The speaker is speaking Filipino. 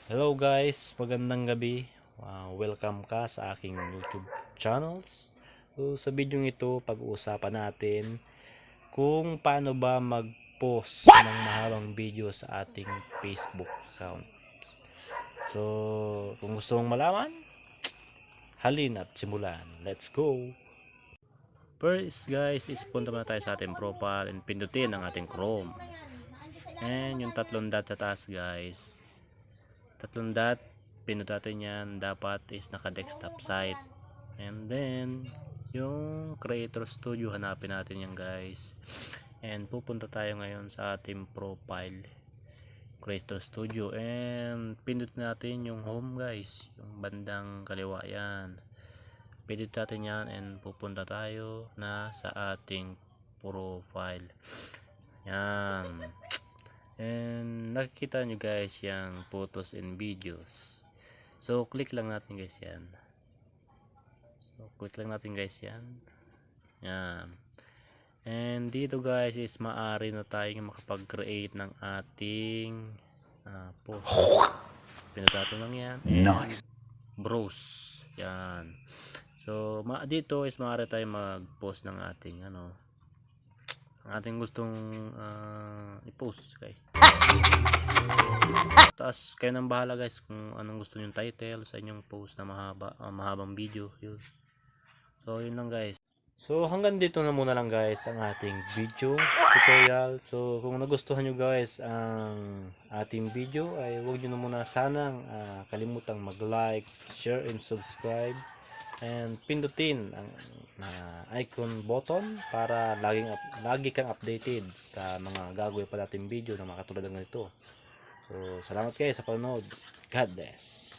Hello guys, magandang gabi. Welcome ka sa aking YouTube channels. So, sa video ito, pag-uusapan natin kung paano ba mag-post ng mahabang video sa ating Facebook account. So, kung gusto mong malaman, halin at simulan. Let's go! First guys, is punta muna tayo sa ating profile and pindutin ang ating Chrome. And yung tatlong dot sa taas guys. Tatlong dot, pindutin natin yan, dapat is naka desktop site. And then yung Creator Studio, hanapin natin yan guys. And pupunta tayo ngayon sa ating profile, Creator Studio, and pindutin natin yung home guys, yung bandang kaliwa yan. Pindutin natin yan and pupunta tayo na sa ating profile yan. And nakikita nyo guys yung photos and videos. So click lang natin guys yan. Yan. And dito guys is maaari na tayong makapag-create ng ating post. Pinatato lang yan. Nice. Browse. Yan. So dito is maaari tayong mag-post ng ating ating gustong i-post guys. Taas kayo nang bahala guys kung anong gusto niyo title sa inyong post na mahabang video yun. So yun lang guys. So hanggang dito na muna lang guys ang ating video tutorial. So kung nagustuhan nyo guys ang ating video, ay huwag nyo na muna sanang kalimutang mag-like, share and subscribe, and pindutin ang icon button para lagi kang updated sa mga gagawin pa nating video na makatulad ng ito. So salamat kayo sa panonood. God bless.